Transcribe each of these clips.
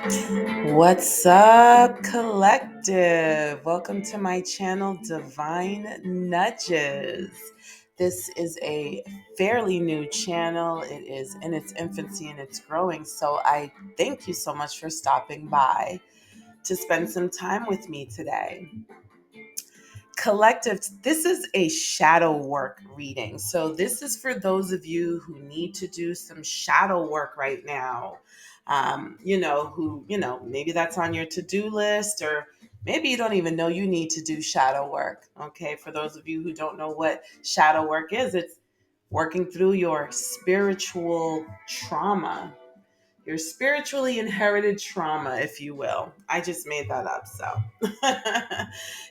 What's up, collective? Welcome to my channel, Divine Nudges. This is a fairly new channel. It is in its infancy and it's growing. So I thank you so much for stopping by to spend some time with me today. Collective, this is a shadow work reading. So this is for those of you who need to do some shadow work right now. Maybe that's on your to-do list, or maybe you don't even know you need to do shadow work. Okay. For those of you who don't know what shadow work is, it's working through your spiritual trauma, your spiritually inherited trauma, if you will. I just made that up, so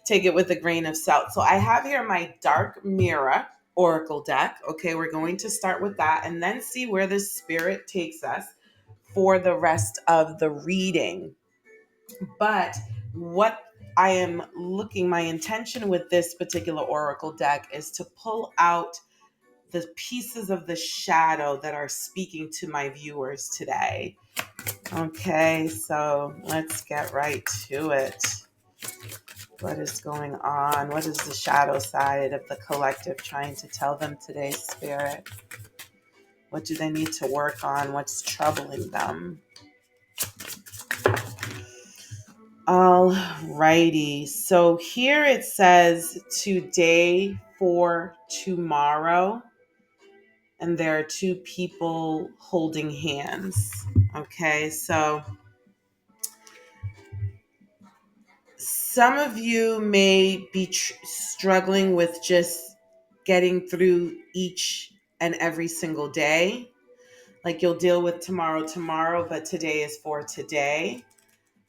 take it with a grain of salt. So I have here my Dark Mirror Oracle deck. Okay, we're going to start with that and then see where the spirit takes us for the rest of the reading. But what I am my intention with this particular Oracle deck is to pull out the pieces of the shadow that are speaking to my viewers today. Okay, so let's get right to it. What is going on? What is the shadow side of the collective trying to tell them today, Spirit? What do they need to work on? What's troubling them? All righty. So here it says today for tomorrow, and there are two people holding hands. Okay, so some of you may be struggling with just getting through each and every single day. Like you'll deal with tomorrow, but today is for today.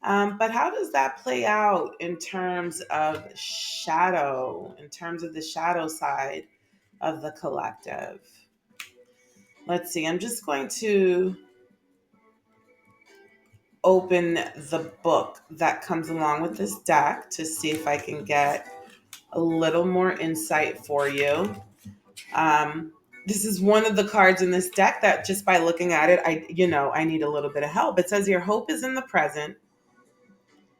But how does that play out in terms of shadow, in terms of the shadow side of the collective? Let's see. I'm just going to open the book that comes along with this deck to see if I can get a little more insight for you. Um, this is one of the cards in this deck that just by looking at it, I need a little bit of help. It says your hope is in the present.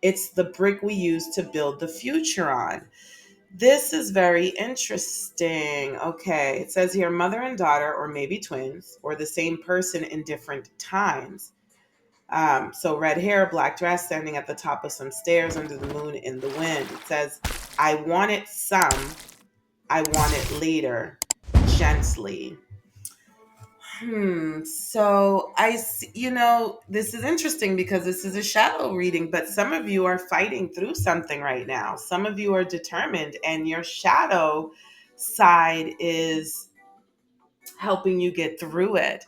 It's the brick we use to build the future on. This is very interesting. Okay. It says here mother and daughter, or maybe twins, or the same person in different times. So red hair, black dress, standing at the top of some stairs under the moon in the wind. It says, I want it some, I want it later, gently. So this is interesting because this is a shadow reading, but some of you are fighting through something right now. Some of you are determined, and your shadow side is helping you get through it.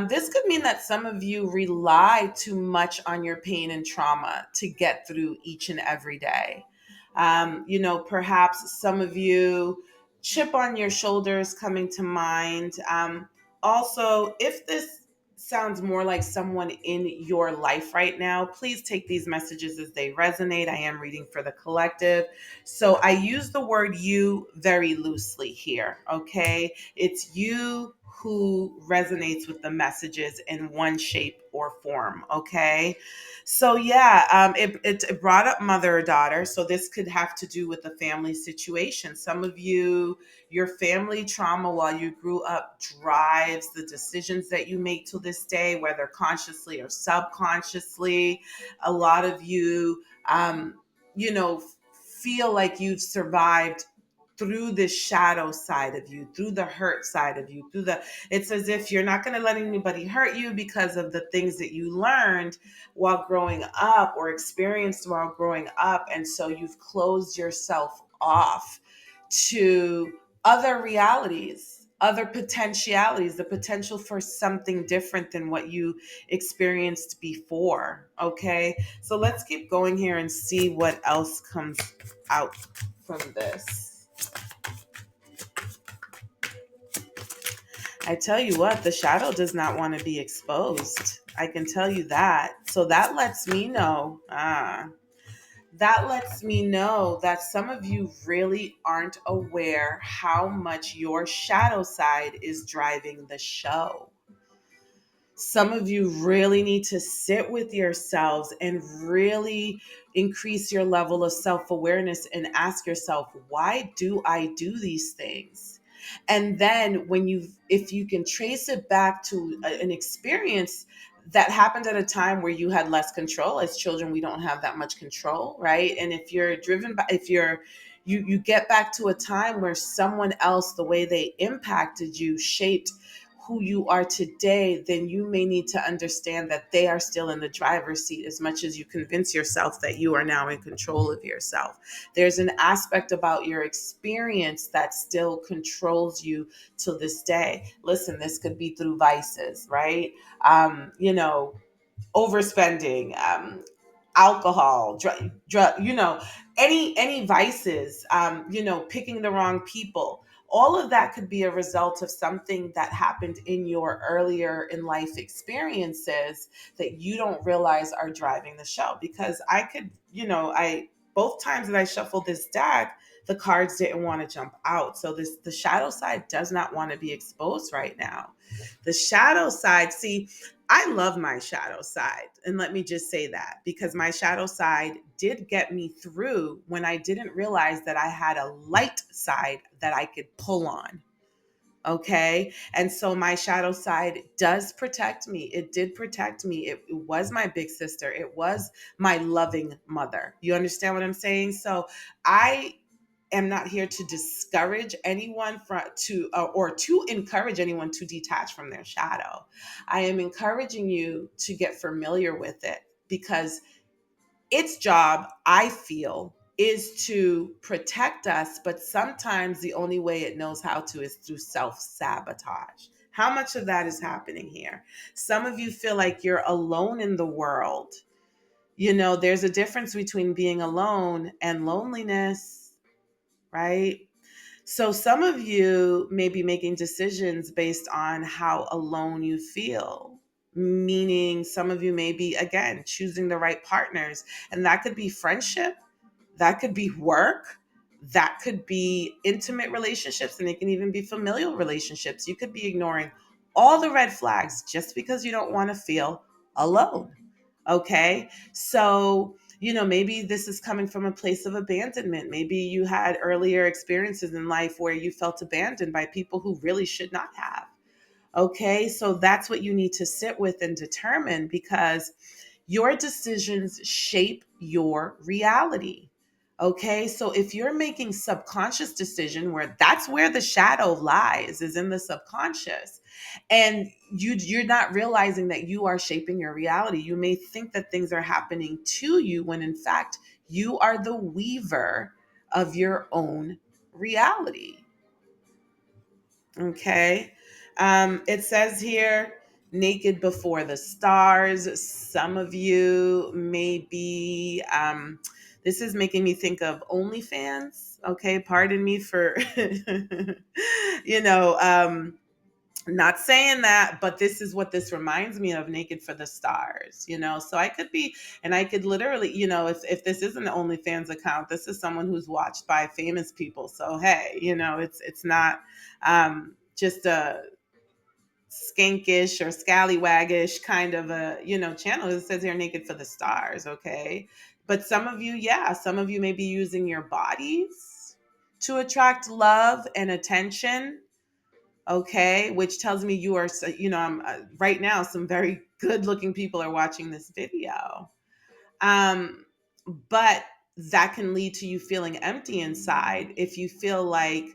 This could mean that some of you rely too much on your pain and trauma to get through each and every day. Perhaps some of you, chip on your shoulders coming to mind. Also, if this sounds more like someone in your life right now, please take these messages as they resonate. I am reading for the collective. So I use the word you very loosely here, okay? It's you who resonates with the messages in one shape or form, okay? So yeah, it brought up mother or daughter. So this could have to do with the family situation. Some of you, your family trauma while you grew up drives the decisions that you make to this day, whether consciously or subconsciously. A lot of you, you know, feel like you've survived through the shadow side of you, through the hurt side of you, it's as if you're not going to let anybody hurt you because of the things that you learned while growing up or experienced while growing up. And so you've closed yourself off to other realities, other potentialities, the potential for something different than what you experienced before. Okay. So let's keep going here and see what else comes out from this. I tell you what, the shadow does not want to be exposed. I can tell you that. So that lets me know, that some of you really aren't aware how much your shadow side is driving the show. Some of you really need to sit with yourselves and really increase your level of self awareness and ask yourself, why do I do these things? And then if you can trace it back to an experience that happened at a time where you had less control. As children, we don't have that much control, right? And if you're driven by, if you're, you get back to a time where someone else, the way they impacted you, shaped who you are today, then you may need to understand that they are still in the driver's seat as much as you convince yourself that you are now in control of yourself. There's an aspect about your experience that still controls you to this day. Listen, this could be through vices, right? You know, overspending, alcohol, any vices, picking the wrong people. All of that could be a result of something that happened in your earlier in life experiences that you don't realize are driving the show. Because I could, I both times that I shuffled this deck, the cards didn't want to jump out. So the shadow side does not want to be exposed right now. The shadow side, see, I love my shadow side. And let me just say that, because my shadow side did get me through when I didn't realize that I had a light side that I could pull on. Okay. And so my shadow side does protect me. It did protect me. It was my big sister. It was my loving mother. You understand what I'm saying? So I am not here to discourage anyone or to encourage anyone to detach from their shadow. I am encouraging you to get familiar with it, because its job, I feel, is to protect us, but sometimes the only way it knows how to is through self sabotage. How much of that is happening here? Some of you feel like you're alone in the world. There's a difference between being alone and loneliness, right? So some of you may be making decisions based on how alone you feel. Meaning, some of you may be, again, choosing the right partners. And that could be friendship, that could be work, that could be intimate relationships, and it can even be familial relationships. You could be ignoring all the red flags just because you don't want to feel alone. Okay. So, maybe this is coming from a place of abandonment. Maybe you had earlier experiences in life where you felt abandoned by people who really should not have. Okay. So that's what you need to sit with and determine, because your decisions shape your reality. Okay. So if you're making subconscious decision, where that's where the shadow lies, is in the subconscious, and you're not realizing that you are shaping your reality. You may think that things are happening to you when in fact you are the weaver of your own reality. Okay. It says here, naked before the stars. Some of you may be, this is making me think of OnlyFans. Okay. Pardon me for, you know, um, not saying that, but this is what this reminds me of, naked for the stars. So I could be, and I could literally, if this isn't an OnlyFans account, this is someone who's watched by famous people. So hey, it's not just a skankish or scallywaggish kind of a channel. It says here, naked for the stars. Okay. But some of you may be using your bodies to attract love and attention. Okay, which tells me you are, right now, some very good looking people are watching this video. Um, but that can lead to you feeling empty inside if you feel like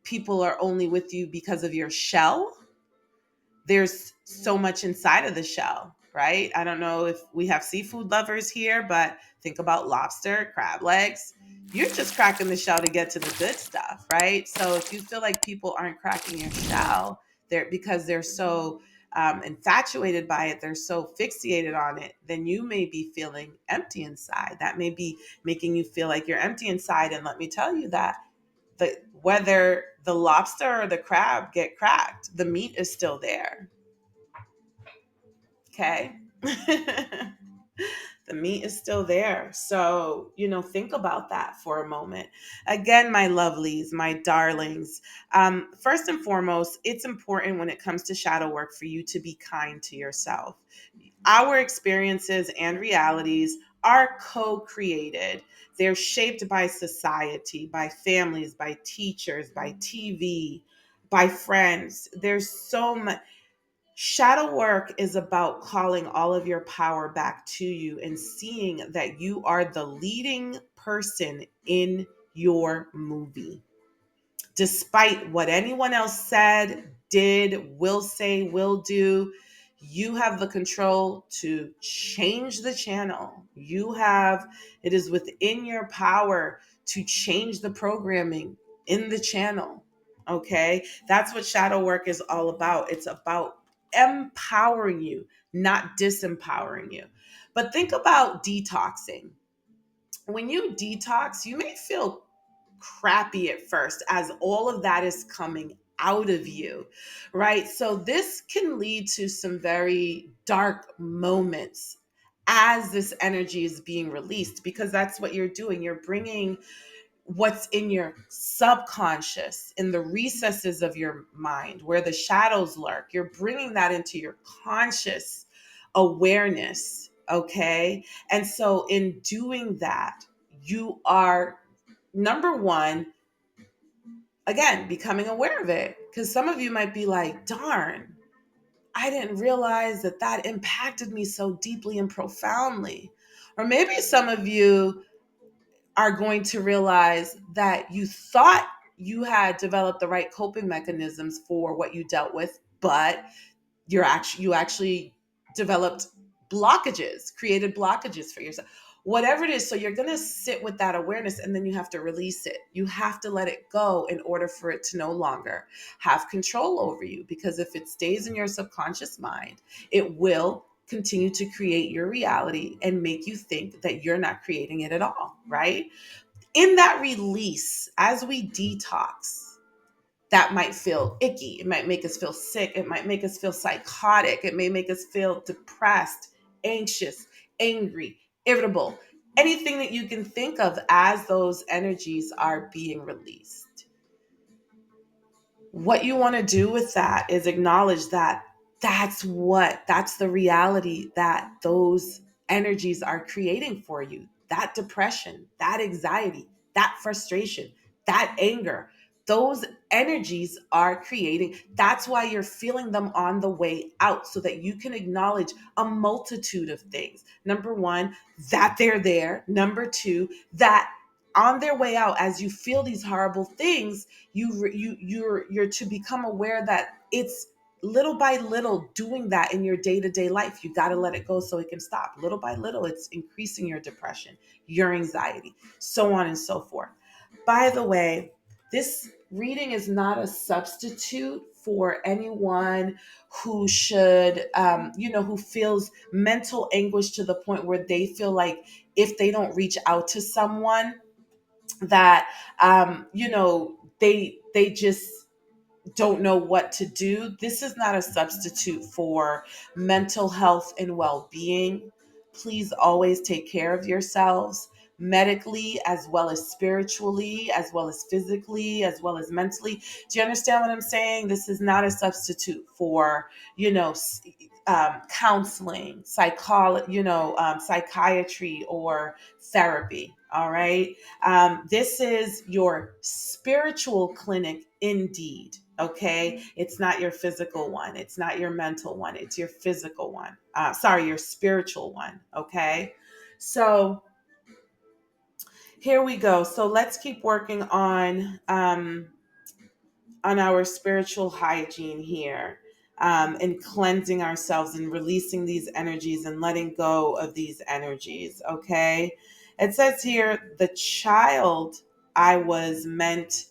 people are only with you because of your shell. There's so much inside of the shell, right? I don't know if we have seafood lovers here, but think about lobster, crab legs. You're just cracking the shell to get to the good stuff, right? So if you feel like people aren't cracking your shell, because they're so infatuated by it, they're so fixated on it, then you may be feeling empty inside. That may be making you feel like you're empty inside. And let me tell you that whether the lobster or the crab get cracked, the meat is still there. Okay. The meat is still there. So, think about that for a moment. Again, my lovelies, my darlings, first and foremost, it's important when it comes to shadow work for you to be kind to yourself. Our experiences and realities are co created. They're shaped by society, by families, by teachers, by TV, by friends. There's so much. Shadow work is about calling all of your power back to you and seeing that you are the leading person in your movie. Despite what anyone else said, did, will say, will do, you have the control to change the channel. It is within your power to change the programming in the channel. Okay? That's what shadow work is all about. It's about empowering you, not disempowering you. But think about detoxing. When you detox, you may feel crappy at first as all of that is coming out of you, right? So this can lead to some very dark moments as this energy is being released, because that's what you're doing. You're bringing what's in your subconscious, in the recesses of your mind, where the shadows lurk. You're bringing that into your conscious awareness, okay? And so in doing that, you are, number one, again, becoming aware of it. Because some of you might be like, darn, I didn't realize that that impacted me so deeply and profoundly. Or maybe some of you are going to realize that you thought you had developed the right coping mechanisms for what you dealt with, but you actually developed blockages, created blockages for yourself, whatever it is. So you're going to sit with that awareness, and then you have to release it. You have to let it go in order for it to no longer have control over you, because if it stays in your subconscious mind, it will continue to create your reality and make you think that you're not creating it at all, right? In that release, as we detox, that might feel icky. It might make us feel sick. It might make us feel psychotic. It may make us feel depressed, anxious, angry, irritable, anything that you can think of as those energies are being released. What you want to do with that is acknowledge that that's the reality that those energies are creating for you. That depression, that anxiety, that frustration, that anger, those energies are creating. That's why you're feeling them on the way out, so that you can acknowledge a multitude of things. Number one, that they're there. Number two, that on their way out, as you feel these horrible things, you're to become aware that it's little by little doing that in your day-to-day life. You got to let it go so it can stop. Little by little, it's increasing your depression, your anxiety, so on and so forth. By the way, this reading is not a substitute for anyone who who feels mental anguish to the point where they feel like if they don't reach out to someone, that they just don't know what to do. This is not a substitute for mental health and well-being. Please always take care of yourselves, medically as well as spiritually, as well as physically, as well as mentally. Do you understand what I'm saying? This is not a substitute for, counseling, psychiatry, or therapy. All right. This is your spiritual clinic indeed. Okay. It's not your physical one. It's not your mental one. It's your physical one. Your spiritual one. Okay. So here we go. So let's keep working on our spiritual hygiene here, and cleansing ourselves and releasing these energies and letting go of these energies. Okay. It says here, the child I was meant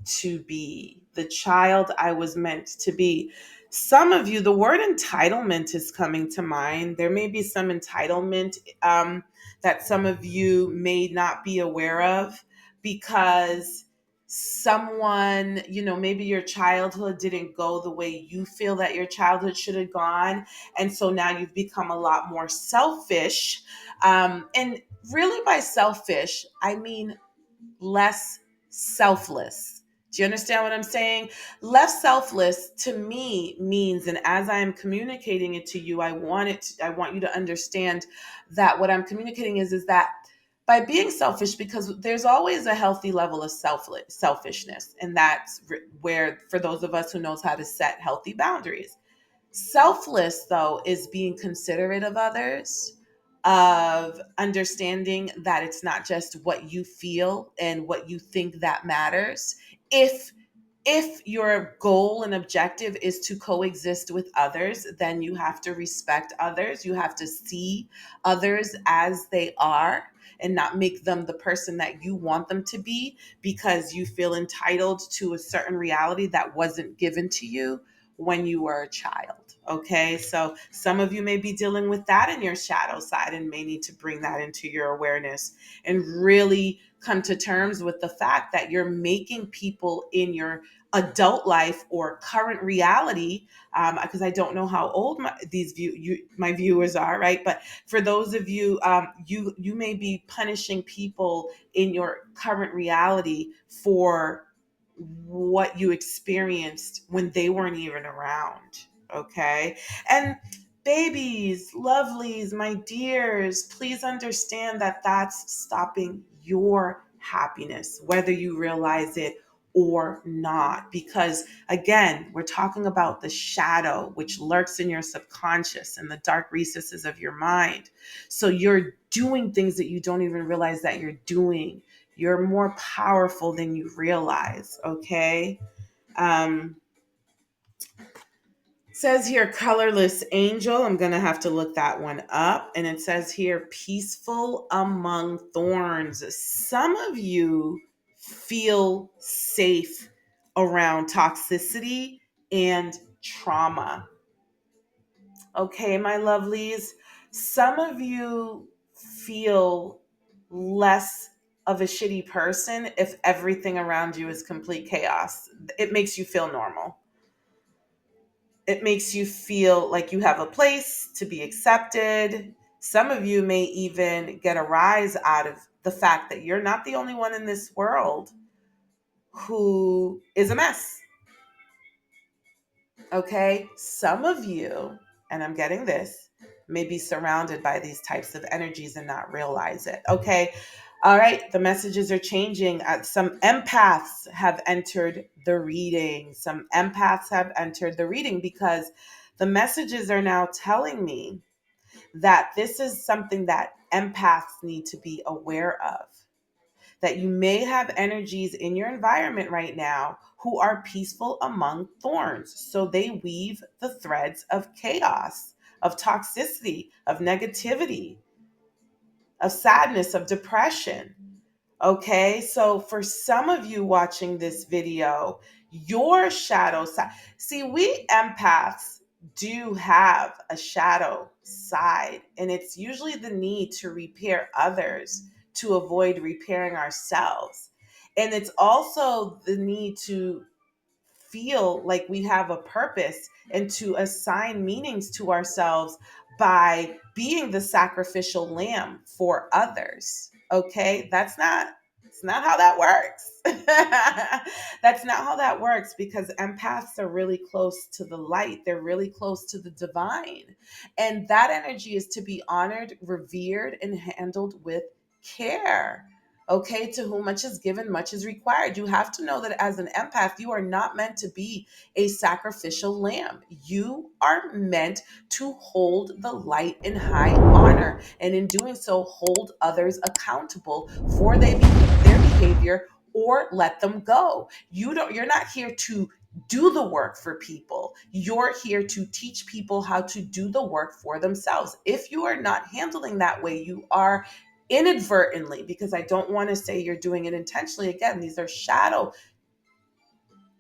to be. The child I was meant to be. Some of you, the word entitlement is coming to mind. There may be some entitlement that some of you may not be aware of, because someone, maybe your childhood didn't go the way you feel that your childhood should have gone. And so now you've become a lot more selfish. And really, by selfish, I mean less selfless. Do you understand what I'm saying? Less selfless to me means, and as I am communicating it to you, I want you to understand that what I'm communicating is that by being selfish, because there's always a healthy level of selfishness, and that's where, for those of us who knows how to set healthy boundaries. Selfless, though, is being considerate of others, of understanding that it's not just what you feel and what you think that matters. If your goal and objective is to coexist with others, then you have to respect others. You have to see others as they are and not make them the person that you want them to be because you feel entitled to a certain reality that wasn't given to you when you were a child. Okay, so some of you may be dealing with that in your shadow side and may need to bring that into your awareness and really come to terms with the fact that you're making people in your adult life or current reality, because I don't know how old my viewers are, right? But for those of you, you may be punishing people in your current reality for what you experienced when they weren't even around. Okay. And babies, lovelies, my dears, please understand that that's stopping your happiness, whether you realize it or not. Because again, we're talking about the shadow which lurks in your subconscious and the dark recesses of your mind. So you're doing things that you don't even realize that you're doing. You're more powerful than you realize, okay? Um, says here, colorless angel. I'm going to have to look that one up. And it says here, peaceful among thorns. Some of you feel safe around toxicity and trauma. Okay, my lovelies. Some of you feel less of a shitty person if everything around you is complete chaos. It makes you feel normal. It makes you feel like you have a place to be accepted. Some of you may even get a rise out of the fact that you're not the only one in this world who is a mess. Okay, some of you, and I'm getting this, may be surrounded by these types of energies and not realize it. Okay, all right, the messages are changing. Some empaths have entered the reading. Some empaths have entered the reading because the messages are now telling me that this is something that empaths need to be aware of, that you may have energies in your environment right now who are peaceful among thorns. So they weave the threads of chaos, of toxicity, of negativity, of sadness, of depression. Okay, so for some of you watching this video, your shadow side, see, we empaths do have a shadow side, and it's usually the need to repair others to avoid repairing ourselves. And it's also the need to feel like we have a purpose and to assign meanings to ourselves by being the sacrificial lamb for others. Okay, it's not how that works. That's not how that works, because empaths are really close to the light. They're really close to the divine. And that energy is to be honored, revered, and handled with care. Okay, to whom much is given, much is required. You have to know that as an empath, you are not meant to be a sacrificial lamb. You are meant to hold the light in high honor, and in doing so, hold others accountable for their behavior or let them go. You're not here to do the work for people. You're here to teach people how to do the work for themselves. If you are not handling that way, you are inadvertently, because I don't want to say you're doing it intentionally. Again, these are shadow.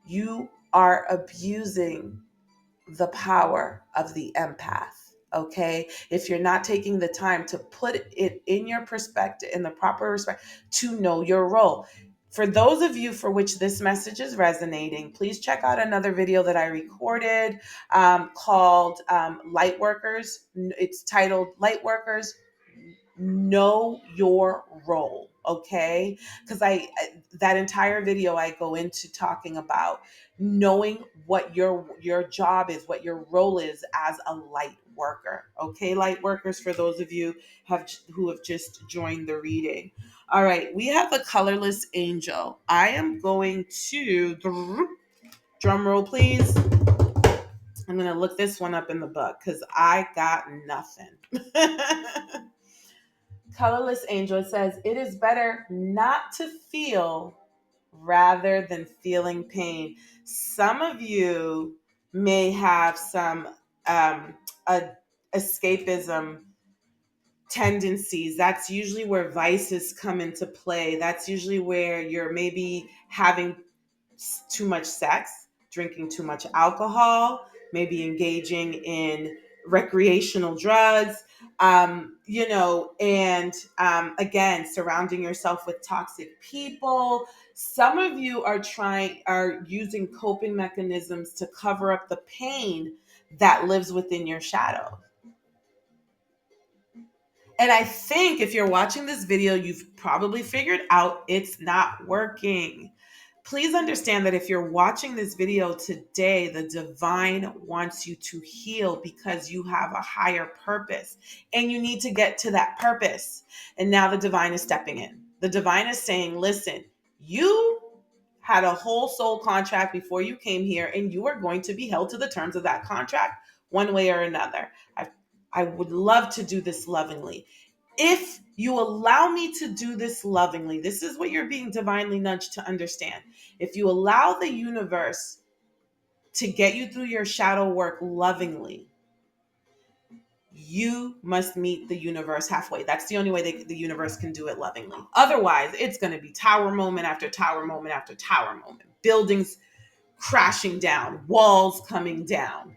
You are abusing the power of the empath. Okay, if you're not taking the time to put it in your perspective, in the proper respect, to know your role. For those of you for which this message is resonating, please check out another video that I recorded called Light Workers. It's titled Light Workers Know Your Role. Okay, because that entire video I go into talking about knowing what your job is, what your role is as a light worker. Okay, light workers, for those of you who have just joined the reading. All right, we have a colorless angel. I am going to drum roll, please. I'm going to look this one up in the book because I got nothing. Colorless angel, it says, it is better not to feel rather than feeling pain. Some of you may have some a, escapism tendencies. That's usually where vices come into play. That's usually where you're maybe having too much sex, drinking too much alcohol, maybe engaging in recreational drugs, and again, surrounding yourself with toxic people. Some of you are using coping mechanisms to cover up the pain that lives within your shadow. And I think if you're watching this video, you've probably figured out it's not working. Please understand that if you're watching this video today, the divine wants you to heal because you have a higher purpose and you need to get to that purpose. And now the divine is stepping in. The divine is saying, listen, you had a whole soul contract before you came here, and you are going to be held to the terms of that contract one way or another. I would love to do this lovingly. If you allow me to do this lovingly, this is what you're being divinely nudged to understand. If you allow the universe to get you through your shadow work lovingly, you must meet the universe halfway. That's the only way the universe can do it lovingly. Otherwise, it's going to be tower moment after tower moment after tower moment. Buildings crashing down, walls coming down,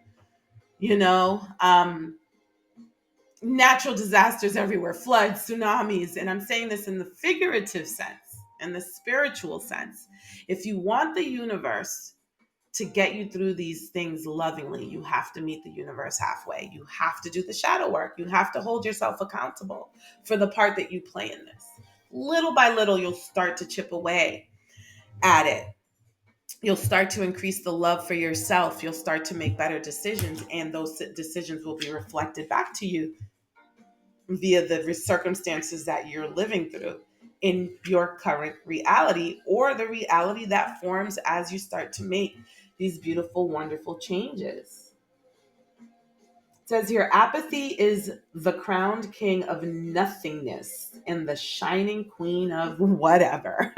natural disasters everywhere, floods, tsunamis. And I'm saying this in the figurative sense and the spiritual sense. If you want the universe to get you through these things lovingly, you have to meet the universe halfway. You have to do the shadow work. You have to hold yourself accountable for the part that you play in this. Little by little, you'll start to chip away at it. You'll start to increase the love for yourself. You'll start to make better decisions, and those decisions will be reflected back to you via the circumstances that you're living through in your current reality, or the reality that forms as you start to make these beautiful, wonderful changes. It says here, apathy is the crowned king of nothingness and the shining queen of whatever.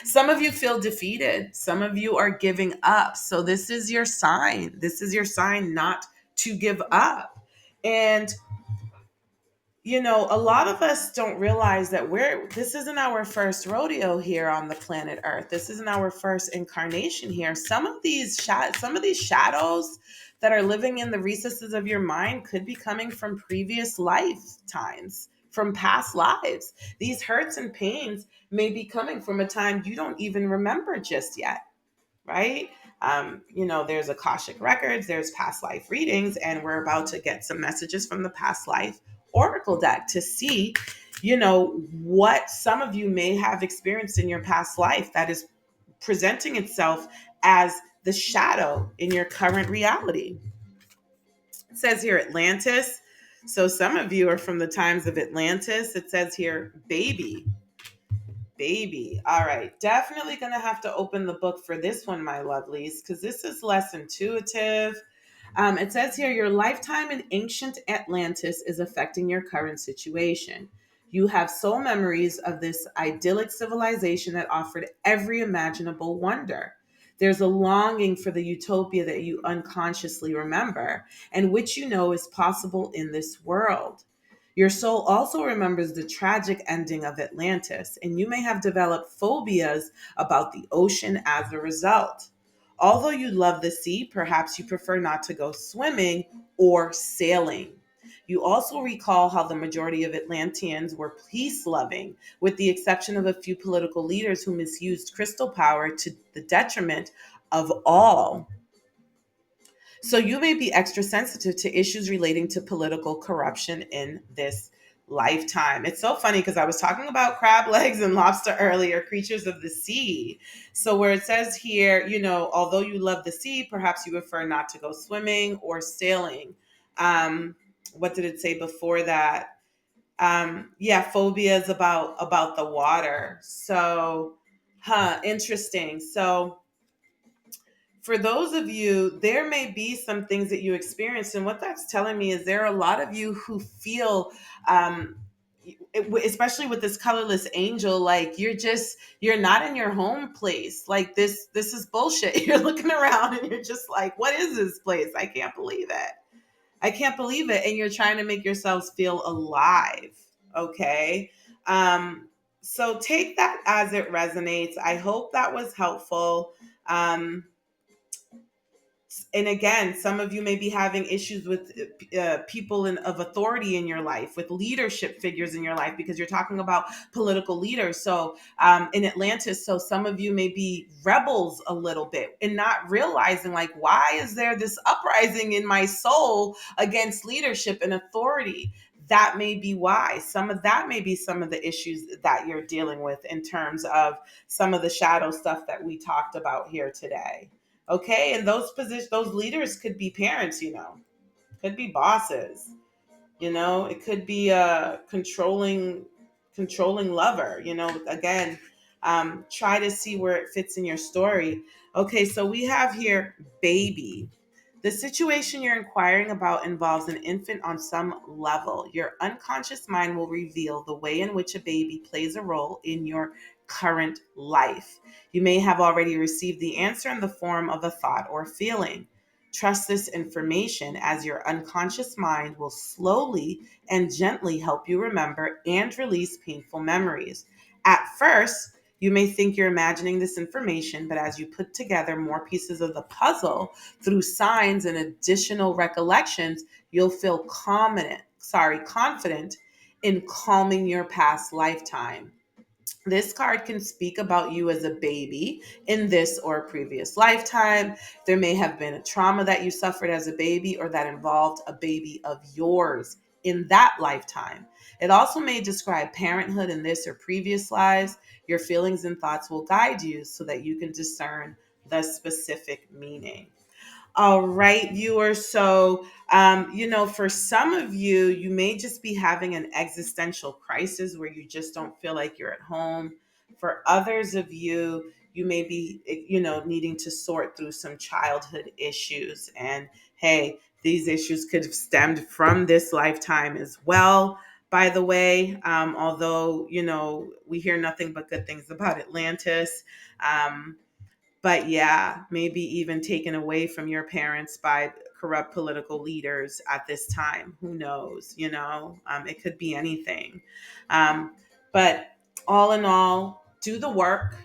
Some of you feel defeated. Some of you are giving up. So this is your sign. This is your sign not to give up. And a lot of us don't realize that this isn't our first rodeo here on the planet Earth. This isn't our first incarnation here. Some of these shadows that are living in the recesses of your mind could be coming from previous lifetimes, from past lives. These hurts and pains may be coming from a time you don't even remember just yet, right? There's Akashic records, there's past life readings, and we're about to get some messages from the past life oracle deck to see, what some of you may have experienced in your past life that is presenting itself as the shadow in your current reality. It says here Atlantis. So some of you are from the times of Atlantis. It says here baby. All right. Definitely going to have to open the book for this one, my lovelies, because this is less intuitive. It says here, your lifetime in ancient Atlantis is affecting your current situation. You have soul memories of this idyllic civilization that offered every imaginable wonder. There's a longing for the utopia that you unconsciously remember and which you know is possible in this world. Your soul also remembers the tragic ending of Atlantis, and you may have developed phobias about the ocean as a result. Although you love the sea, perhaps you prefer not to go swimming or sailing. You also recall how the majority of Atlanteans were peace loving, with the exception of a few political leaders who misused crystal power to the detriment of all. So you may be extra sensitive to issues relating to political corruption in this lifetime. It's so funny because I was talking about crab legs and lobster earlier, creatures of the sea. So where it says here, although you love the sea, perhaps you prefer not to go swimming or sailing. What did it say before that? Yeah, phobias about the water. So, interesting. So for those of you, there may be some things that you experienced. And what that's telling me is there are a lot of you who feel, um, especially with this colorless angel, like you're not in your home place. Like this is bullshit. You're looking around and you're just like, what is this place? I can't believe it. I can't believe it. And you're trying to make yourselves feel alive. Okay. So take that as it resonates. I hope that was helpful. Um, and again, some of you may be having issues with people of authority in your life, with leadership figures in your life, because you're talking about political leaders. So in Atlantis, so some of you may be rebels a little bit and not realizing, like, why is there this uprising in my soul against leadership and authority? That may be why. Some of that may be some of the issues that you're dealing with in terms of some of the shadow stuff that we talked about here today. Okay, and those leaders could be parents, could be bosses, it could be a controlling lover, again. Try to see where it fits in your story. Okay, so we have here baby. The situation you're inquiring about involves an infant on some level. Your unconscious mind will reveal the way in which a baby plays a role in your current life. You may have already received the answer in the form of a thought or feeling. Trust this information, as your unconscious mind will slowly and gently help you remember and release painful memories. At first, you may think you're imagining this information, but as you put together more pieces of the puzzle through signs and additional recollections, you'll feel confident in calming your past lifetime. This card can speak about you as a baby in this or a previous lifetime. There may have been a trauma that you suffered as a baby or that involved a baby of yours in that lifetime. It also may describe parenthood in this or previous lives. Your feelings and thoughts will guide you so that you can discern the specific meaning. All right, viewers. So, for some of you, you may just be having an existential crisis where you just don't feel like you're at home. For others of you, you may be, needing to sort through some childhood issues. And hey, these issues could have stemmed from this lifetime as well. By the way, although, we hear nothing but good things about Atlantis. But yeah, maybe even taken away from your parents by corrupt political leaders at this time. Who knows? It could be anything. But all in all, do the work,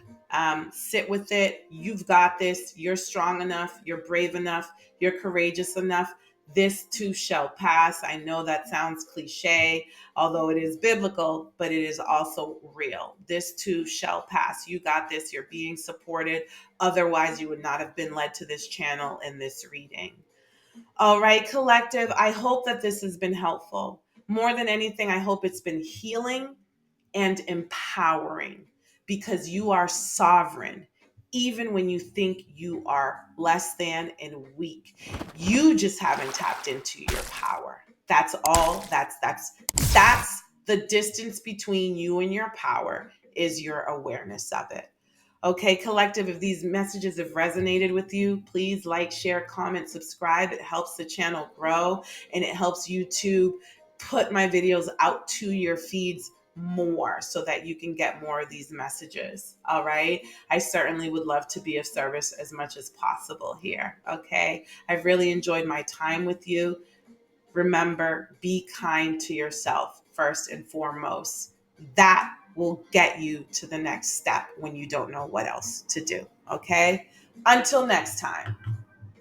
sit with it. You've got this. You're strong enough. You're brave enough. You're courageous enough. This too shall pass. I know that sounds cliche, although it is biblical, but it is also real. This too shall pass. You got this. You're being supported. Otherwise, you would not have been led to this channel in this reading. All right, collective. I hope that this has been helpful. More than anything, I hope it's been healing and empowering, because you are sovereign. Even when you think you are less than and weak, you just haven't tapped into your power. That's all. That's the distance between you and your power, is your awareness of it. Okay, collective, if these messages have resonated with you, please like, share, comment, subscribe. It helps the channel grow, and it helps YouTube put my videos out to your feeds more so that you can get more of these messages. All right. I certainly would love to be of service as much as possible here. Okay. I've really enjoyed my time with you. Remember, be kind to yourself first and foremost. That will get you to the next step when you don't know what else to do. Okay. Until next time.